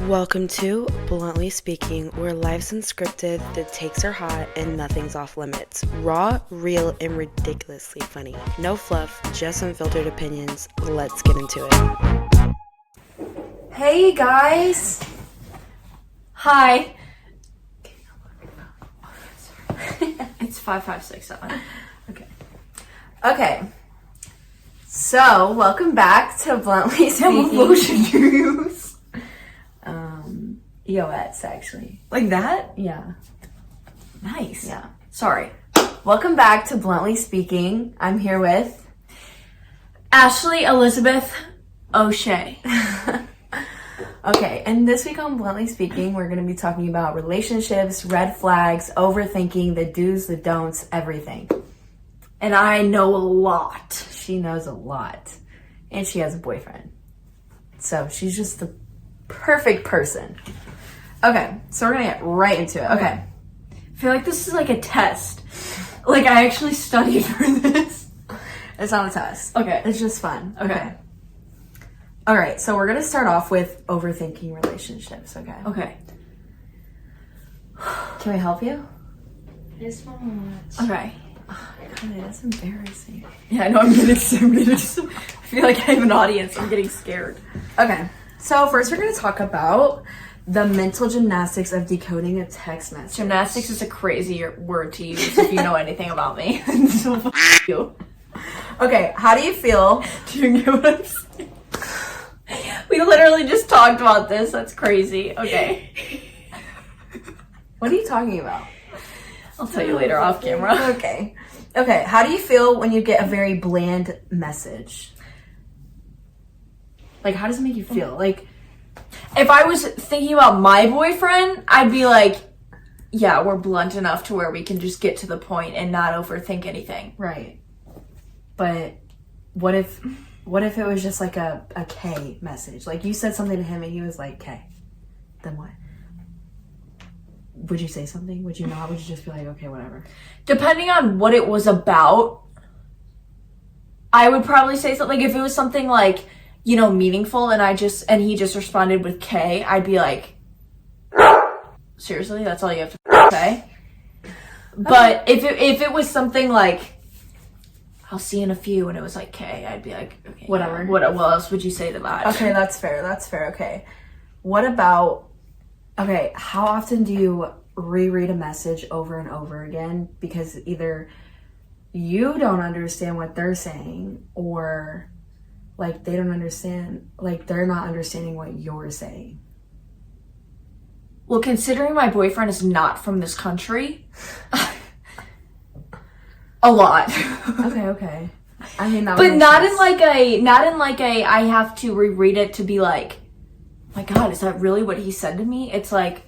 Welcome to Bluntly Speaking, where life's unscripted, the takes are hot, and nothing's off limits. Raw, real, and ridiculously funny. No fluff, just unfiltered opinions. Let's get into it. Hey guys! Hi. It's 5567. Okay. So, welcome back to Bluntly Speaking. What lotion do you use? EOS, actually. Like that? Yeah. Nice. Yeah. Sorry. Welcome back to Bluntly Speaking. I'm here with Ashley Elizabeth O'Shea. Okay, and this week on Bluntly Speaking, we're going to be talking about relationships, red flags, overthinking, the do's, the don'ts, everything. And I know a lot. She knows a lot. And she has a boyfriend. So she's just the perfect person. Okay, so we're going to get right into it. Okay. I feel like this is like a test. Like I actually studied for this. It's not a test. Okay. It's just fun. Okay. All right, so we're going to start off with overthinking relationships, okay? Okay. Can we help you? Okay. God, that's embarrassing. Yeah, I know I'm getting scared. I feel like I have an audience. I'm getting scared. Okay, so first we're going to talk about the mental gymnastics of decoding a text message. Gymnastics is a crazy word to use if you know anything about me. So f*** you. Okay, how do you feel? Do you get what I'm saying? We literally just talked about this. That's crazy. Okay. What are you talking about? I'll tell you later off camera. Okay, how do you feel when you get a very bland message? Like, how does it make you feel? Like, If I was thinking about my boyfriend, I'd be like, yeah, we're blunt enough to where we can just get to the point and not overthink anything. right. But what if it was just like a K message? Like, you said something to him and he was like, K. Then what? Would you say something? Would you not? Would you just be like, okay, whatever? Depending on what it was about, I would probably say something. Like, if it was something like, you know, meaningful and he just responded with K, I'd be like, seriously? That's all you have to say? But if it was something like, I'll see you in a few, and it was like K, I'd be like, okay, Whatever. Yeah. What else would you say to that? Okay, that's fair. Okay. What about, how often do you reread a message over and over again? Because either you don't understand what they're saying, or like they don't understand, like they're not understanding what you're saying. Well, considering my boyfriend is not from this country, a lot. Okay. I mean, that but would not make in like a I have to reread it to be like, my God, is that really what he said to me? It's like,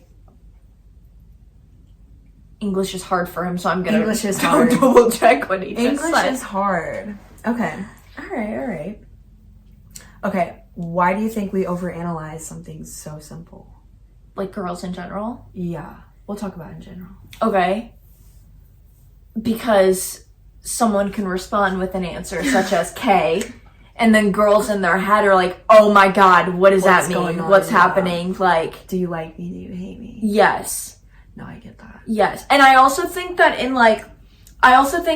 English is hard for him, so I'm gonna English is hard. double check what he just English said. is hard. Okay. All right. Okay, why do you think we overanalyze something so simple? Like girls in general? Yeah, we'll talk about it in general. Okay. Because someone can respond with an answer such as K, and then girls in their head are like, oh my God, what does that mean? What's happening? Like, do you like me? Do you hate me? yes. No, I get that. Yes. And I also think that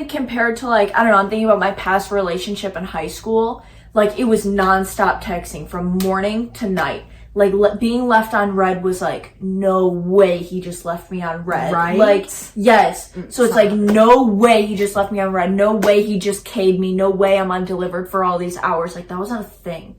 compared to like, I don't know, I'm thinking about my past relationship in high school, like it was nonstop texting from morning to night. Like being left on red was like, no way he just left me on red. Right? Like, yes. So it's like, no way he just left me on red. No way he just K'd me. No way I'm undelivered for all these hours. Like that was not a thing.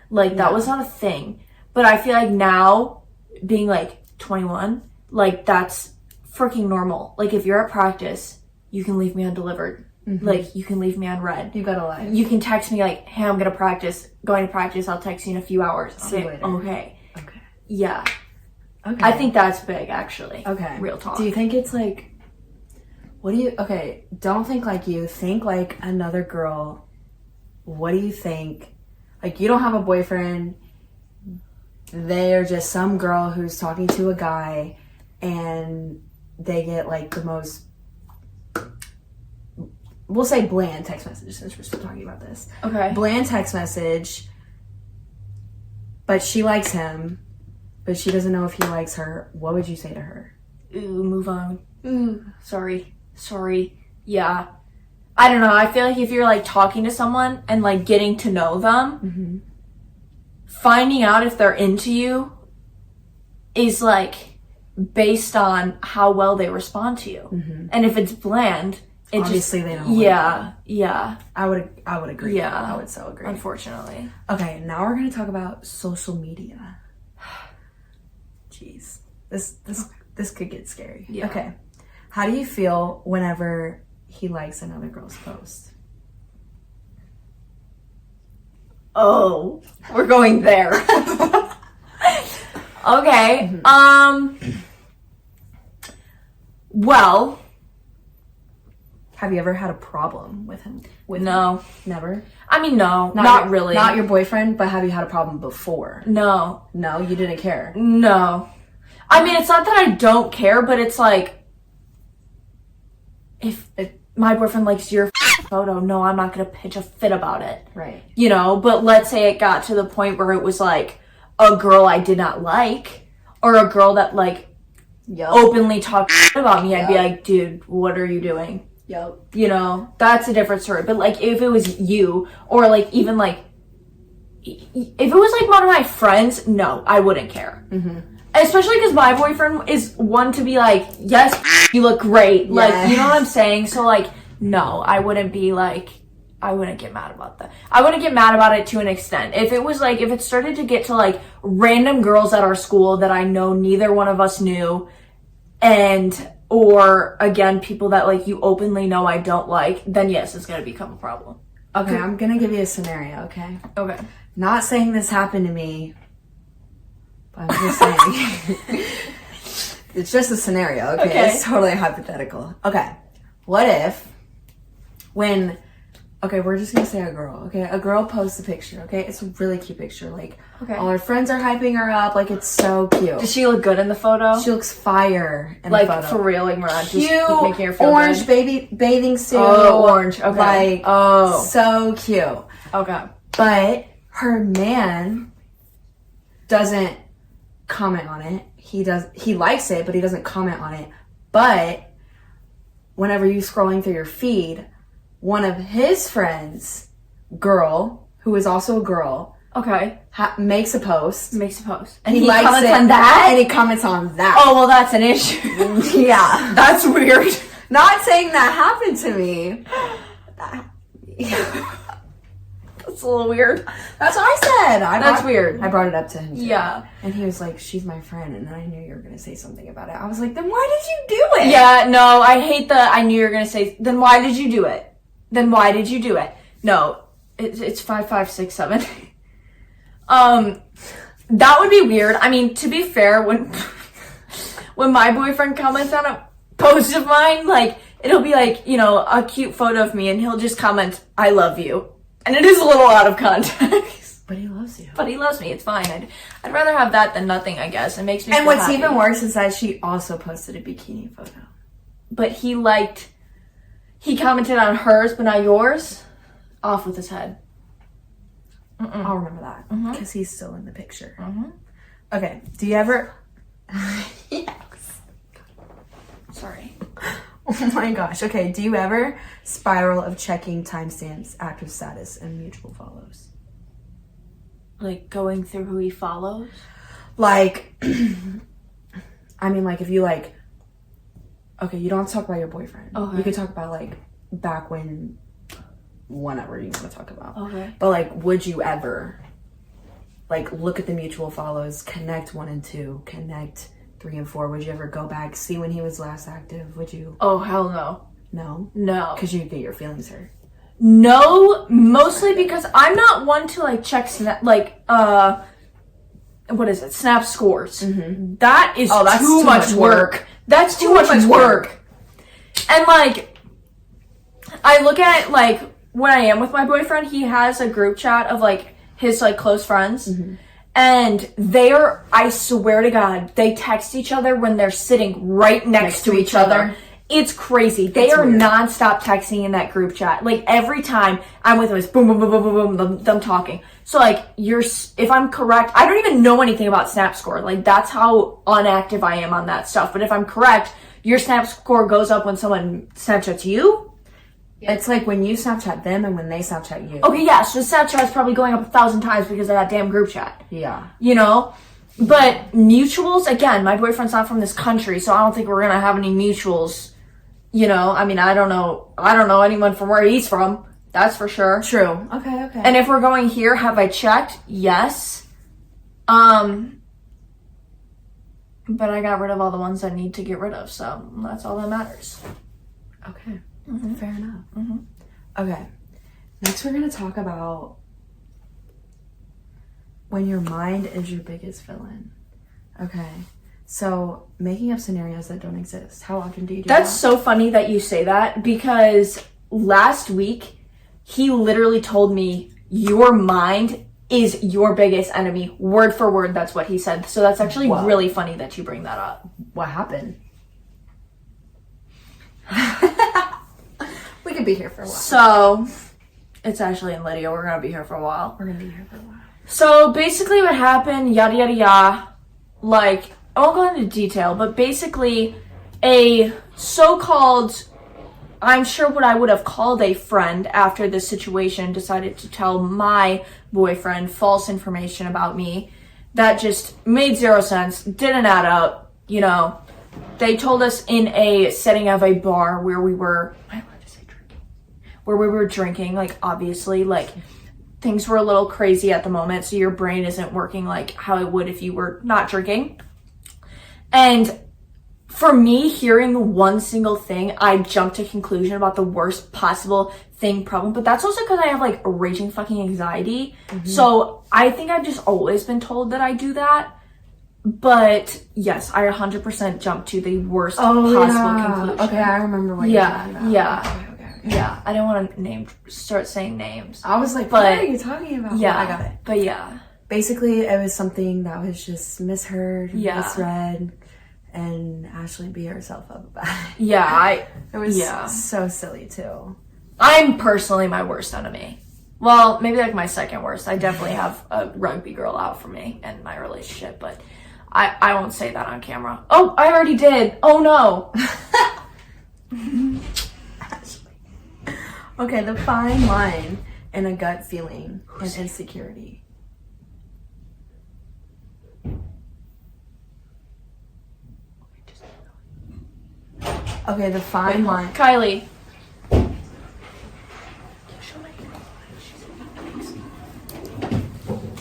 Like that was not a thing. But I feel like now, being like 21, like that's freaking normal. Like if you're at practice, you can leave me undelivered. Mm-hmm. Like you can leave me on red. You got a life. You can text me like, hey, I'm going to practice. I'll text you in a few hours. See you later. Okay. Okay. Yeah. Okay. I think that's big, actually. Okay. Real talk. Do you think it's like, don't think like you. Think like another girl. What do you think? Like, you don't have a boyfriend. They are just some girl who's talking to a guy, and they get like the most, we'll say bland text message since we're still talking about this. Okay. Bland text message, but she likes him, but she doesn't know if he likes her, what would you say to her? Ooh, move on. Ooh, sorry. Yeah. I don't know. I feel like if you're like talking to someone and like getting to know them, finding out if they're into you is like based on how well they respond to you. And if it's bland, it obviously just, they don't. Yeah. I would agree. Yeah. I would so agree. Unfortunately. Okay, now we're gonna talk about social media. Jeez, this could get scary. Yeah. Okay, how do you feel whenever he likes another girl's post? Oh, we're going there. Okay. Well, have you ever had a problem with him? No. Never? I mean, no, not really. Not your boyfriend, but have you had a problem before? No. No, you didn't care? No. I mean, it's not that I don't care, but it's like, if my boyfriend likes your photo, no, I'm not gonna pitch a fit about it. Right. You know, but let's say it got to the point where it was like a girl I did not like, or a girl that like openly talked about me, I'd be like, dude, what are you doing? Yep. You know, that's a different story. But like, if it was you, or like even like, if it was like one of my friends, no, I wouldn't care. Especially because my boyfriend is one to be like, yes, you look great. Like, you know what I'm saying? So like, no, I wouldn't be like, I wouldn't get mad about that. I wouldn't get mad about it to an extent. If it was like, if it started to get to like random girls at our school that I know neither one of us knew, and or again, people that like you openly know I don't like, then yes, it's gonna become a problem. Okay, I'm gonna give you a scenario, okay? Okay. Not saying this happened to me, but I'm just saying. It's just a scenario, okay? It's totally hypothetical. Okay, what if when, okay, we're just gonna say a girl, okay? A girl posts a picture, okay? It's a really cute picture. Like, all her friends are hyping her up. Like, it's so cute. Does she look good in the photo? She looks fire in like, the photo. for real, like, we're not cute, just making her feel orange good. bathing suit. Oh, orange, okay. Like, so cute. Okay. But her man doesn't comment on it. He likes it, but he doesn't comment on it. But whenever you're scrolling through your feed, one of his friends, girl, who is also a girl, makes a post. And he likes comments it, on that? And he comments on that. Oh, well, that's an issue. Yeah. That's weird. Not saying that happened to me. That's a little weird. That's what I said. That's weird. I brought it up to him too. Yeah. And he was like, she's my friend. And then I knew you were going to say something about it. I was like, then why did you do it? Yeah, no, I hate the, I knew you were going to say, then why did you do it? No, it's 5, 5, 6, 7. That would be weird. I mean, to be fair, when my boyfriend comments on a post of mine, like, it'll be like, you know, a cute photo of me and he'll just comment, I love you. And it is a little out of context. But he loves you. But he loves me. It's fine. I'd rather have that than nothing, I guess. It makes me And feel what's happy. even worse is that she also posted a bikini photo. But he commented on hers, but not yours. Off with his head. I'll remember that. Because he's still in the picture. Okay. Do you ever... Yes. Sorry. Oh my gosh. Okay. Do you ever spiral of checking timestamps, active status, and mutual follows? Like going through who he follows? Like, I mean, like if you like, okay, you don't have to talk about your boyfriend. Okay. You could talk about like back when, whenever you want to talk about. Okay. But like, would you ever like look at the mutual follows, connect 1 and 2, connect 3 and 4? Would you ever go back, see when he was last active? Would you? Oh, hell no. No? No. Because you'd get your feelings hurt. No, mostly because I'm not one to like check what is it? Snap scores. That is that's too much work. That's too much work. And like, I look at like when I am with my boyfriend, he has a group chat of like his like close friends. And I swear to God, they text each other when they're sitting right next to each other. It's crazy. They are weird. Nonstop texting in that group chat. Like every time I'm with them, it's boom, boom, boom, boom, boom, boom, them talking. So, like, if I'm correct, I don't even know anything about Snap Score. Like, that's how unactive I am on that stuff. But if I'm correct, your Snap Score goes up when someone Snapchats you? It's like when you Snapchat them and when they Snapchat you. Okay, yeah, so Snapchat's probably going up 1,000 times because of that damn group chat. Yeah. You know? But mutuals, again, my boyfriend's not from this country, so I don't think we're gonna have any mutuals. You know, I mean, I don't know anyone from where he's from. That's for sure. True. Okay. And if we're going here, have I checked? Yes. But I got rid of all the ones I need to get rid of, so that's all that matters. Okay. Fair enough. Okay. Next, we're going to talk about when your mind is your biggest villain. Okay. So, making up scenarios that don't exist. How often do you do that? That's so funny that you say that, because last week, he literally told me, your mind is your biggest enemy. Word for word, that's what he said. So that's actually really funny that you bring that up. What happened? We could be here for a while. So, it's actually in Lydia. We're going to be here for a while. We're going to be here for a while. So, basically what happened, yada, yada, yada. Like, I won't go into detail, but basically a so-called, I'm sure what I would have called a friend after this situation, decided to tell my boyfriend false information about me that just made zero sense, didn't add up, you know. They told us in a setting of a bar where we were, am I allowed to say drinking? Where we were drinking, like, obviously, like, things were a little crazy at the moment, so your brain isn't working like how it would if you were not drinking. And for me, hearing one single thing, I jumped to a conclusion about the worst possible problem. But that's also because I have like raging fucking anxiety. So I think I've just always been told that I do that. But yes, I 100% jumped to the worst possible conclusion. Okay, I remember what you're talking about. Yeah, I didn't want to start saying names. I was like, what are you talking about? Yeah, I got it. But yeah. Basically, it was something that was just misheard, misread, and Ashley beat herself up about it. Yeah, it was so silly too. I'm personally my worst enemy. Well, maybe like my second worst. I definitely have a rugby girl out for me in my relationship, but I won't say that on camera. Oh, I already did. Oh no. Okay, the fine line in a gut feeling and insecurity. Okay, the fine line. Kylie.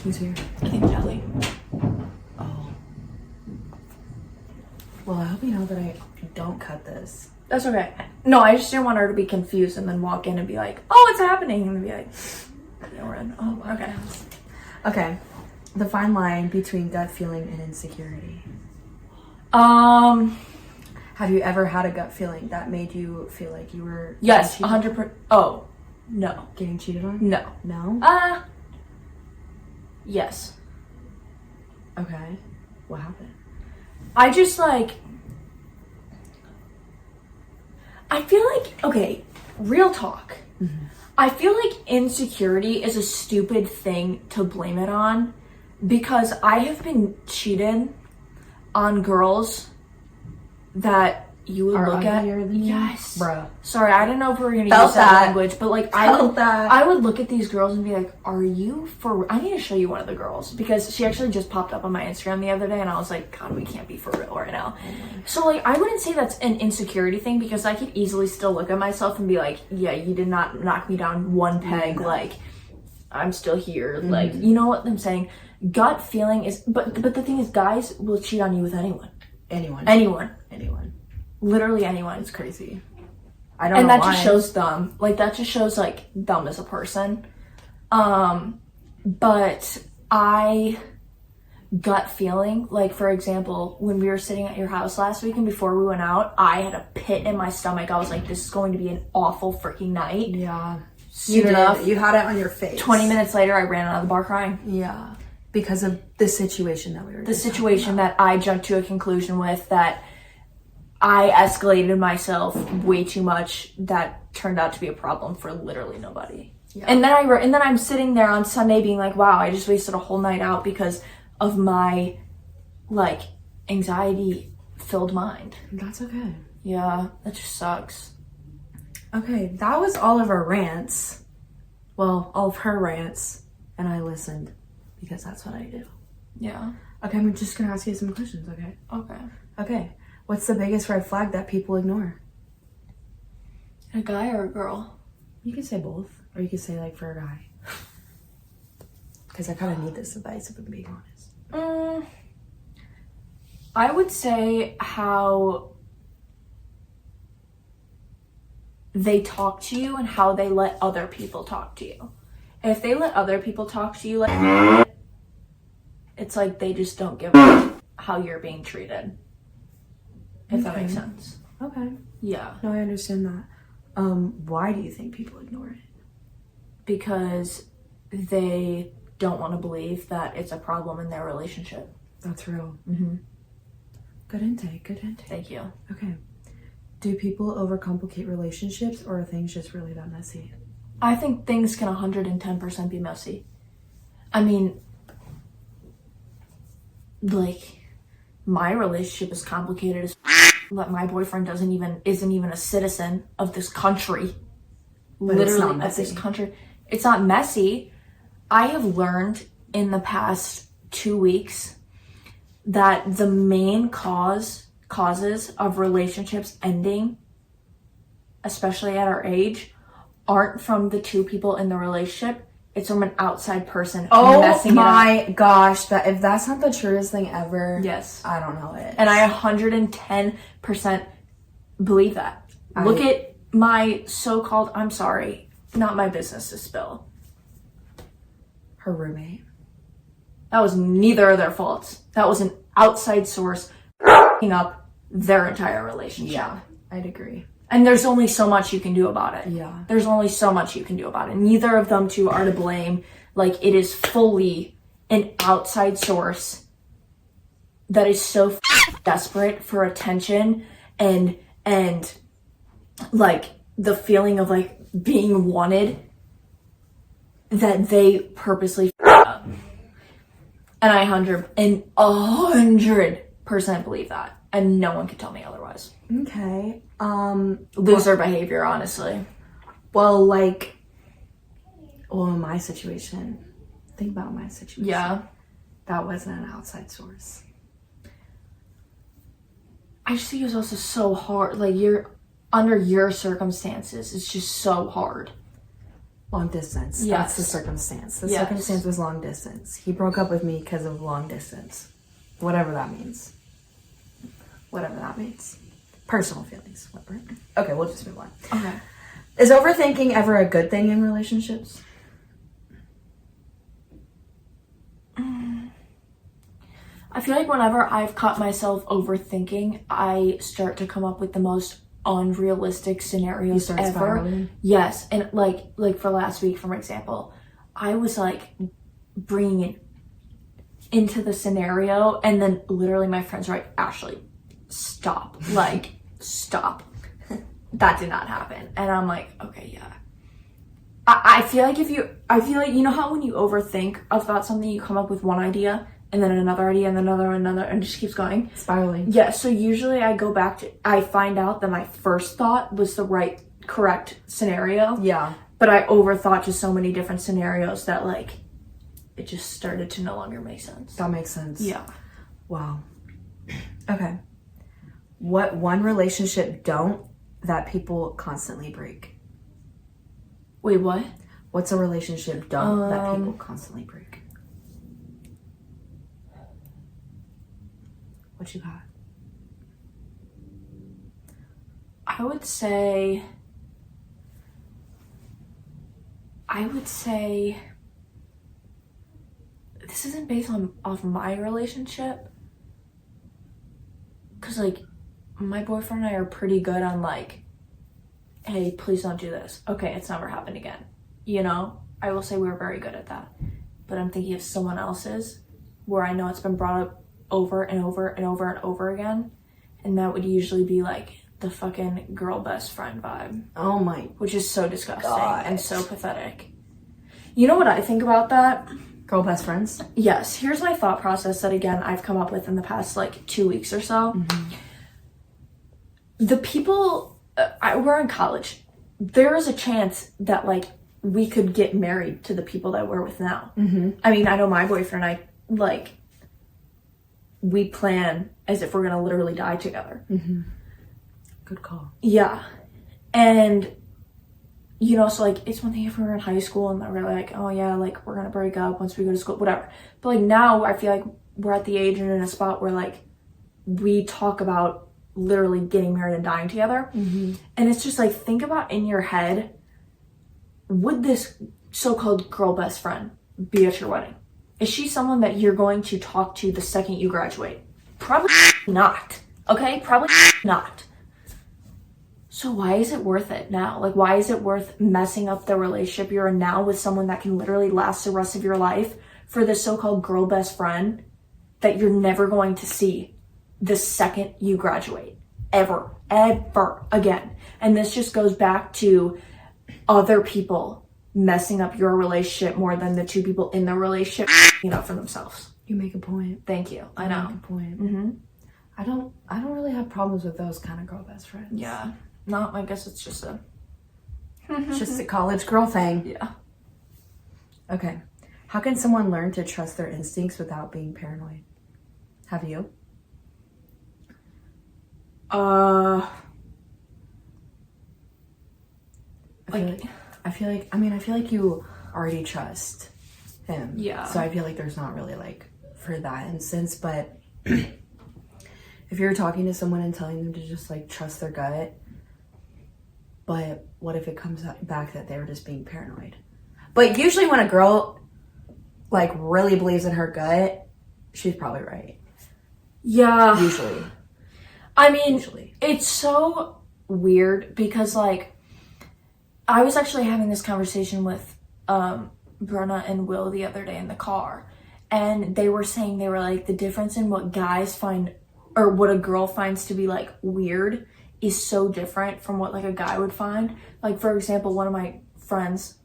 Who's here? I think Jelly. Oh. Well, I hope you know that I don't cut this. That's okay. No, I just didn't want her to be confused and then walk in and be like, oh, it's happening. And be like, yeah, we're in. Oh, okay. Okay. The fine line between gut feeling and insecurity. Have you ever had a gut feeling that made you feel like you were... Yes, 100%. Oh, no. Getting cheated on? No. No? Yes. Okay. What happened? I just like... I feel like, okay, real talk. I feel like insecurity is a stupid thing to blame it on because I have been cheated on girls that you would look at. Yes. Bruh. Sorry, I didn't know if we were going to use that language, but like I would look at these girls and be like, are you for... I need to show you one of the girls because she actually just popped up on my Instagram the other day and I was like, God, we can't be for real right now. So like, I wouldn't say that's an insecurity thing because I could easily still look at myself and be like, yeah, you did not knock me down one peg. Like, I'm still here. Like, you know what I'm saying? Gut feeling is... But the thing is, guys will cheat on you with anyone. Anyone. Literally anyone. It's crazy. I don't know. And that why. just shows dumb. Like, that just shows, like, dumb as a person. But I gut feeling, like, for example, when we were sitting at your house last week and before we went out, I had a pit in my stomach. I was like, this is going to be an awful freaking night. Yeah. Soon enough. You had it on your face. 20 minutes later, I ran out of the bar crying. Yeah. Because of the situation that we were The situation that I jumped to a conclusion with that I escalated myself way too much that turned out to be a problem for literally nobody. Yeah. And then I'm sitting there on Sunday being like, wow, I just wasted a whole night out because of my, like, anxiety-filled mind. That's okay. Yeah, that just sucks. Okay, that was all of our rants. Well, all of her rants. And I listened because that's what I do. Yeah. Okay, I'm just going to ask you some questions, okay? Okay. Okay. What's the biggest red flag that people ignore? A guy or a girl? You can say both. Or you can say, like, for a guy. Because I kind of need this advice, if I'm being honest. I would say how they talk to you and how they let other people talk to you. And if they let other people talk to you like that, it's like they just don't give a how you're being treated. If that makes sense. Okay. Yeah. No, I understand that. Why do you think people ignore it? Because they don't want to believe that it's a problem in their relationship. That's real. Mm-hmm. Good intake. Thank you. Okay. Do people overcomplicate relationships, or are things just really that messy? I think things can 110% be messy. I mean, like, my relationship is complicated as that my boyfriend isn't even a citizen of this country. But Literally of this country. It's not messy. I have learned in the past 2 weeks that the main causes of relationships ending, especially at our age, aren't from the two people in the relationship. It's from an outside person messing it up. Oh my gosh, if that's not the truest thing ever, yes, I don't know it. And I 110% believe that. Look at my so-called, I'm sorry, not my business to spill. Her roommate. That was neither of their faults. That was an outside source f***ing up their entire relationship. Yeah, I'd agree. And there's only so much you can do about it. Yeah. There's only so much you can do about it. Neither of them two are to blame. Like, it is fully an outside source that is so desperate for attention and like the feeling of like being wanted that they purposely up. And I 100% believe that. And no one can tell me otherwise. Okay. Loser behavior, honestly. Well, like, in my situation, think about my situation. Yeah. That wasn't an outside source. I just think it was also so hard. Like, under your circumstances, it's just so hard. Long distance. Yes. That's the circumstance. The circumstance was long distance. He broke up with me because of long distance. Whatever that means. Personal feelings. Whatever. Okay, we'll just move on. Okay. Is overthinking ever a good thing in relationships? I feel like whenever I've caught myself overthinking, I start to come up with the most unrealistic scenarios ever. Spiraling? Yes, and like for last week, for example, I was like bringing it into the scenario, and then literally my friends were like, Ashley, stop. Like, stop. That did not happen. And I'm like, okay, yeah. I feel like you know how when you overthink about something, you come up with one idea and then another idea and then another, and it just keeps going. Spiraling. Yeah, so usually I find out that my first thought was the correct scenario. Yeah. But I overthought just so many different scenarios that like, it just started to no longer make sense. That makes sense. Yeah. Wow. Okay. What one relationship don't that people constantly break? Wait, what? What's a relationship don't that people constantly break? What you got? I would say this isn't based off my relationship, because like my boyfriend and I are pretty good on like, hey, please don't do this. Okay, it's never happened again. You know, I will say we're very good at that. But I'm thinking of someone else's where I know it's been brought up over and over and over and over again, and that would usually be like the fucking girl best friend vibe. Oh my, which is so disgusting and so pathetic. You know what I think about that? Girl best friends? Yes. Here's my thought process that, again, I've come up with in the past, like, 2 weeks or so. The people, we're in college. There is a chance that, like, we could get married to the people that we're with now. I mean, I know my boyfriend and I, like, we plan as if we're going to literally die together. Good call. Yeah. And, you know, so, like, it's one thing if we were in high school and we're like, oh, yeah, like, we're going to break up once we go to school, whatever. But, like, now I feel like we're at the age and in a spot where, like, we talk about literally getting married and dying together. And it's just, like, think about in your head, would this so-called girl best friend be at your wedding? Is she someone that you're going to talk to the second you graduate? Probably not. Okay? Probably not. So why is it worth it now? Like, why is it worth messing up the relationship you're in now with someone that can literally last the rest of your life for this so-called girl best friend that you're never going to see the second you graduate? Ever again. And this just goes back to other people messing up your relationship more than the two people in the relationship up for themselves. You make a point. Thank you. I know. You make a point. I don't really have problems with those kind of girl best friends. Yeah. No, I guess it's just It's just a college girl thing. Yeah. Okay. How can someone learn to trust their instincts without being paranoid? Have you? I feel like you already trust him. Yeah. So I feel like there's not really like for that instance, but if you're talking to someone and telling them to just like trust their gut, but what if it comes back that they were just being paranoid? But usually when a girl like really believes in her gut, she's probably right. Yeah. Usually. I mean, it's so weird because like I was actually having this conversation with Brenna and Will the other day in the car, and they were saying, they were like, the difference in what guys find or what a girl finds to be like weird is so different from what like a guy would find. Like, for example, one of my friends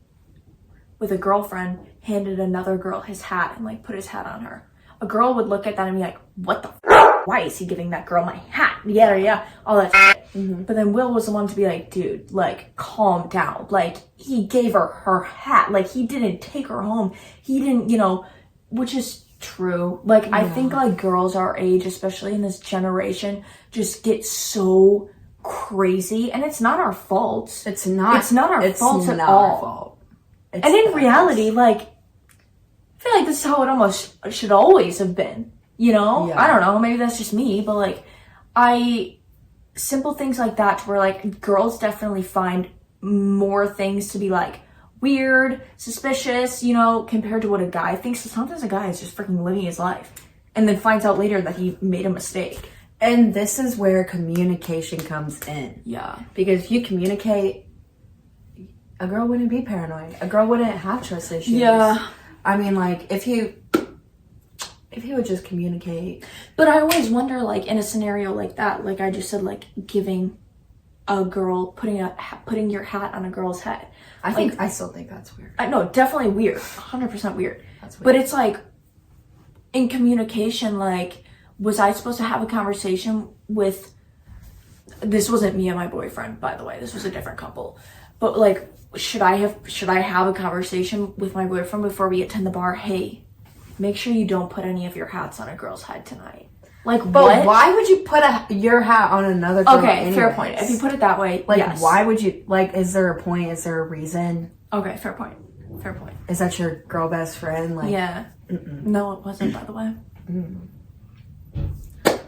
with a girlfriend handed another girl his hat and like put his hat on her. A girl would look at that and be like, what the f***? Why is he giving that girl my hat? Yeah, all that shit. But then Will was the one to be like, dude, like, calm down. Like, he gave her hat. Like, he didn't take her home. He didn't, which is true. Like, I think, like, girls our age, especially in this generation, just get so crazy. And it's not our fault. It's not our fault at all. And in reality, like, I feel like this is how it almost should always have been. Yeah. I don't know, maybe that's just me, but like simple things like that to where like girls definitely find more things to be like weird, suspicious, compared to what a guy thinks. So sometimes a guy is just freaking living his life and then finds out later that he made a mistake. And this is where communication comes in. Yeah. Because if you communicate, a girl wouldn't be paranoid. A girl wouldn't have trust issues. Yeah. I mean, like, if you would just communicate. But I always wonder, like, in a scenario like that, like I just said, like, giving a girl, putting your hat on a girl's head. I still think that's weird. I know, definitely weird. 100% weird. That's weird. But it's like, in communication, like, was I supposed to have a conversation with, this wasn't me and my boyfriend, by the way, this was a different couple. But, like, should I have a conversation with my boyfriend before we attend the bar? Hey, make sure you don't put any of your hats on a girl's head tonight. Like, but what? Why would you put your hat on another girl? Okay, anyways? fair point. If you put it that way, like, yes. Why would you? Like, is there a point? Is there a reason? Okay, fair point. Fair point. Is that your girl best friend? Like, yeah. No, it wasn't. By the way.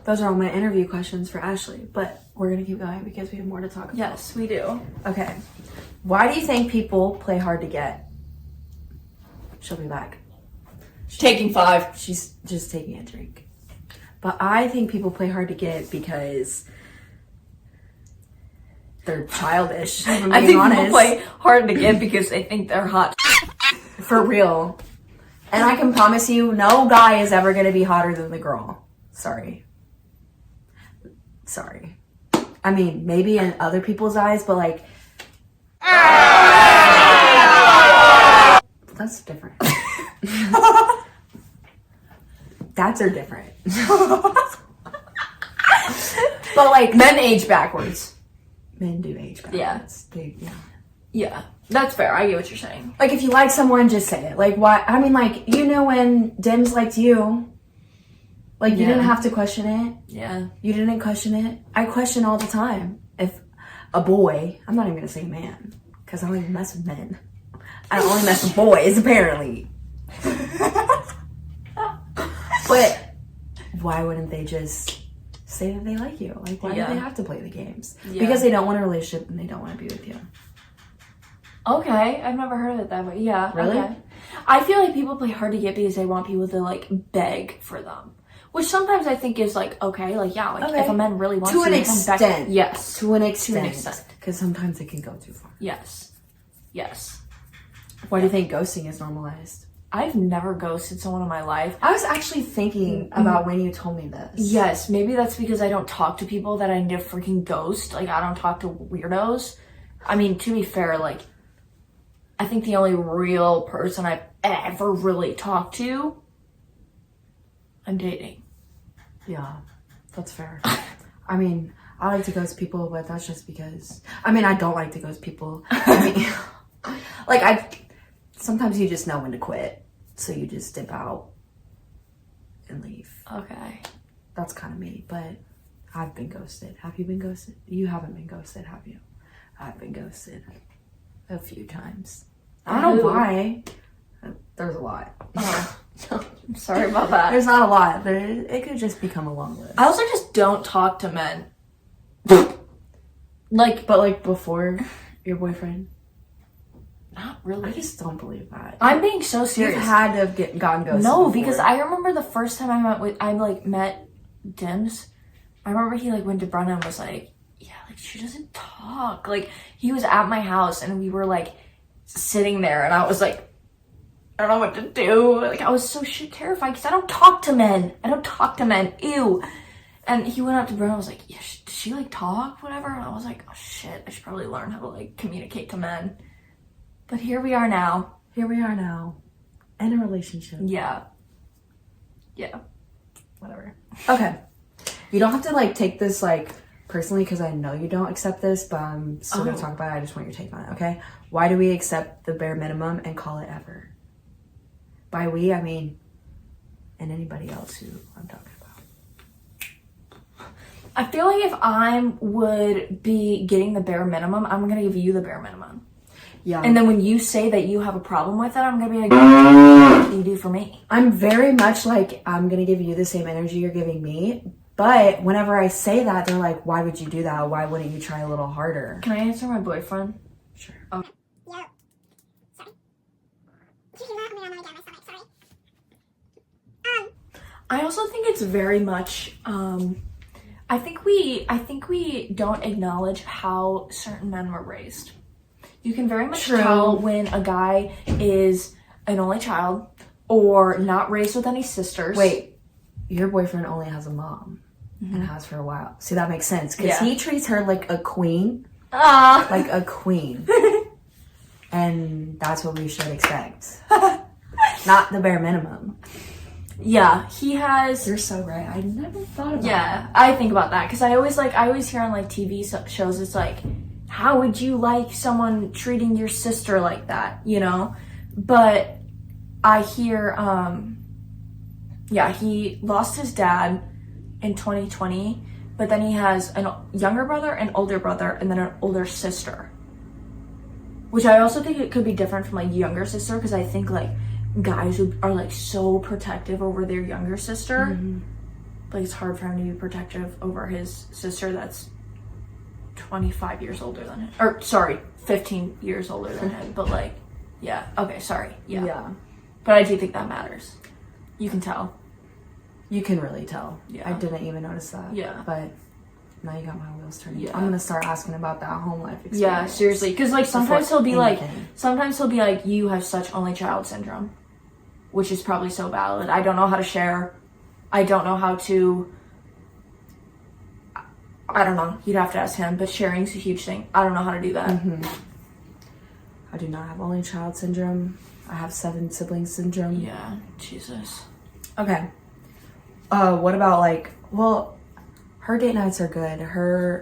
Those are all my interview questions for Ashley, but we're gonna keep going because we have more to talk about. Yes, we do. Okay. Why do you think people play hard to get? She'll be back. Taking 5. She's just taking a drink. But I think people play hard to get because they're childish. I think people play hard to get because they think they're hot. For real. And I can promise you, no guy is ever going to be hotter than the girl. Sorry. I mean, maybe in other people's eyes, but like That's different. Dads are different. But like men age backwards. Men do age backwards. Yeah. Yeah, that's fair. I get what you're saying. Like, if you like someone, just say it. Like, why? I mean, like, you know, when Dims liked you, like, you didn't have to question it. Yeah. You didn't question it. I question all the time. If a boy, I'm not even gonna say man, because I don't even mess with men. I only mess with boys, apparently. But why wouldn't they just say that they like you? Like, why do they have to play the games? Yeah. Because they don't want a relationship and they don't want to be with you. Okay, I've never heard of it that way. Yeah. Really? Okay. I feel like people play hard to get because they want people to like beg for them. Which sometimes I think is like, okay, like, yeah, like if a man really wants to an they come back- extent. Yes. To an extent. Because sometimes it can go too far. Yes. Yes. Why do you think ghosting is normalized? I've never ghosted someone in my life. I was actually thinking about when you told me this. Yes, maybe that's because I don't talk to people that I need to freaking ghost. Like, I don't talk to weirdos. I mean, to be fair, like, I think the only real person I've ever really talked to, I'm dating. Yeah, that's fair. I mean, I like to ghost people, but that's just because... I mean, I don't like to ghost people. I mean, like, sometimes you just know when to quit, so you just dip out and leave. Okay. That's kind of me, but I've been ghosted. Have you been ghosted? You haven't been ghosted, have you? I've been ghosted a few times. I don't know why. There's a lot. I'm sorry about that. There's not a lot. It could just become a long list. I also just don't talk to men. But like before your boyfriend? Not really. I just don't believe that. I'm being so serious. You've had to have gotten ghosted No, before. because I remember the first time I met Dims. I remember he like went to Brenna and was like, yeah, like she doesn't talk. Like he was at my house and we were like sitting there and I was like, I don't know what to do. Like I was so shit terrified because I don't talk to men. Ew. And he went up to Brenna and was like, yeah, does she like talk? Whatever. And I was like, oh shit, I should probably learn how to like communicate to men. But here we are now. In a relationship. Yeah. Whatever. Okay. You don't have to like take this like personally because I know you don't accept this, but I'm still gonna talk about it. I just want your take on it, okay? Why do we accept the bare minimum and call it ever? By we, I mean, and anybody else who I'm talking about. I feel like if I would be getting the bare minimum, I'm gonna give you the bare minimum. Yeah. And then when you say that you have a problem with it, I'm gonna be like, what do you do for me? I'm very much like, I'm gonna give you the same energy you're giving me. But whenever I say that, they're like, why would you do that? Why wouldn't you try a little harder? Can I answer my boyfriend? Sure. Oh. Yeah. Sorry. Did you hear that? Oh my god, I'm gonna get my stomach. Sorry. I also think it's very much, I think we don't acknowledge how certain men were raised. You can very much tell when a guy is an only child or not raised with any sisters. Wait, your boyfriend only has a mom and has for a while. See, that makes sense because he treats her like a queen. Like a queen. And that's what we should expect. Not the bare minimum. Yeah, he has. You're so right. I never thought about that. Yeah, I think about that because I always hear on like TV shows, it's like, how would you like someone treating your sister like that, you know? But I hear, he lost his dad in 2020, but then he has a younger brother, an older brother, and then an older sister. Which I also think it could be different from like younger sister because I think like guys who are like so protective over their younger sister, like it's hard for him to be protective over his sister that's 25 years older than him. Or, sorry, 15 years older than him. But, like, yeah. Okay, sorry. Yeah. But I do think that matters. You can tell. You can really tell. Yeah. I didn't even notice that. Yeah. But now you got my wheels turning. Yeah. I'm going to start asking about that home life experience. Yeah, seriously. Because, like, sometimes he'll be like, you have such only child syndrome. Which is probably so valid. I don't know how to share. I don't know how to... I don't know. You'd have to ask him, but sharing's a huge thing. I don't know how to do that. How'd do not have only child syndrome. I have 7 siblings syndrome. Yeah, Jesus. Okay. What about like, well, her date nights are good. Her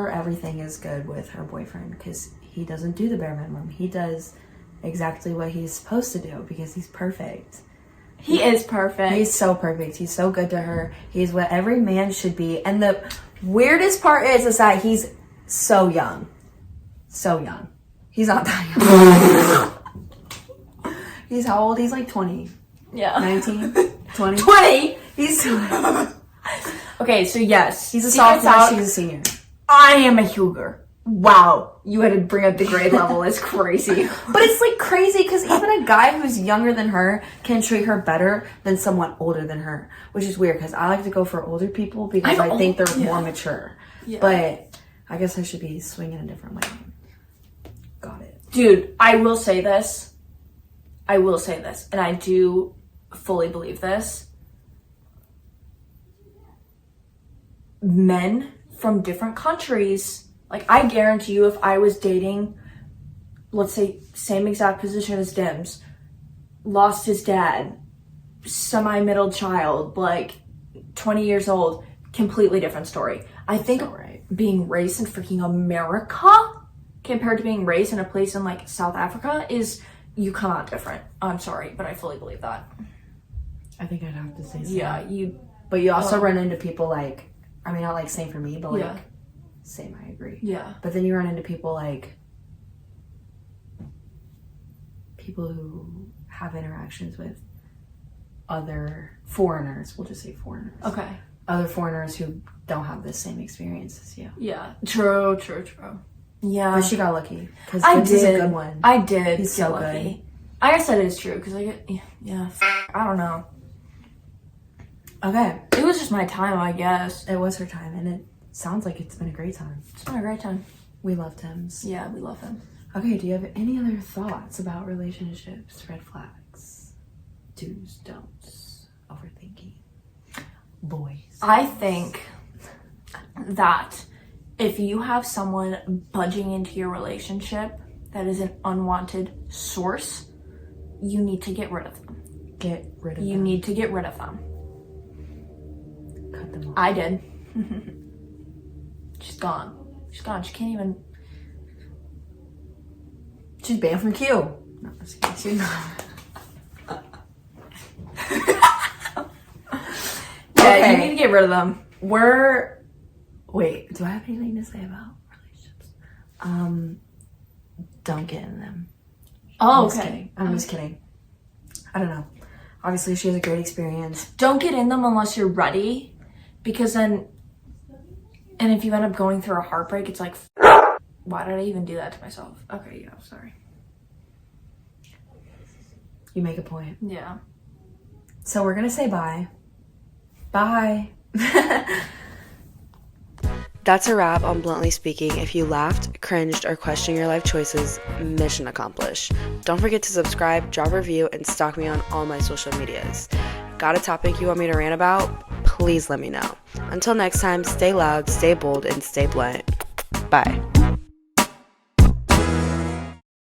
everything is good with her boyfriend because he doesn't do the bare minimum. He does exactly what he's supposed to do because he's perfect. He is perfect. He's so perfect. He's so good to her. He's what every man should be. And the weirdest part is that he's so young. So young. He's not that young. He's how old? He's like 20. Yeah. 19? 20? 20! He's so Okay, so yes. He's a secret's sophomore. out. She's a senior. I am a Huger. Wow. You had to bring up the grade level. It's crazy. But it's like crazy because even a guy who's younger than her can treat her better than someone older than her, which is weird because I like to go for older people because I think they're more mature. Yeah. But I guess I should be swinging a different way. Got it. Dude, I will say this, and I do fully believe this. Men from different countries, like I guarantee you if I was dating, let's say same exact position as Dims, lost his dad, semi-middle child, like 20 years old, completely different story. I think being raised in freaking America compared to being raised in a place in like South Africa is, you come out different. I'm sorry, but I fully believe that. I think I'd have to say so. Yeah, But you also run into people like, I mean, not like same for me, but like, Yeah. same, I agree. Yeah. But then you run into people like, people who have interactions with other foreigners, we'll just say foreigners. Okay. Other foreigners who don't have the same experience as you. Yeah. True. Yeah. But she got lucky. Because I this is a did. good one. I did. He's get so lucky. I guess that is true because I get, yeah. I don't know. Okay. It was just my time, I guess. It was her time, and it sounds like it's been a great time. It's been a great time. We love Tim's. Yeah, we love him. Okay, do you have any other thoughts about relationships, red flags, do's, don'ts, overthinking, boys? I think that if you have someone budging into your relationship that is an unwanted source, you need to get rid of them. Get rid of You them. need to get rid of them. Cut them off. I did. She's gone. She's gone. She can't even. She's banned from Q. No, I'm just kidding. She's not. Yeah, Okay. you need to get rid of them. Wait, do I have anything to say about relationships? Don't get in them. Oh, I'm just kidding. I'm just kidding. I don't know. Obviously, she has a great experience. Don't get in them unless you're ready, because then, and if you end up going through a heartbreak, it's like, why did I even do that to myself? Okay, yeah, sorry. You make a point. Yeah. So we're gonna say bye. Bye. That's a wrap on Bluntly Speaking. If you laughed, cringed, or questioned your life choices, mission accomplished. Don't forget to subscribe, drop a review, and stalk me on all my social medias. Got a topic you want me to rant about? Please let me know. Until next time, stay loud, stay bold, and stay blunt. Bye.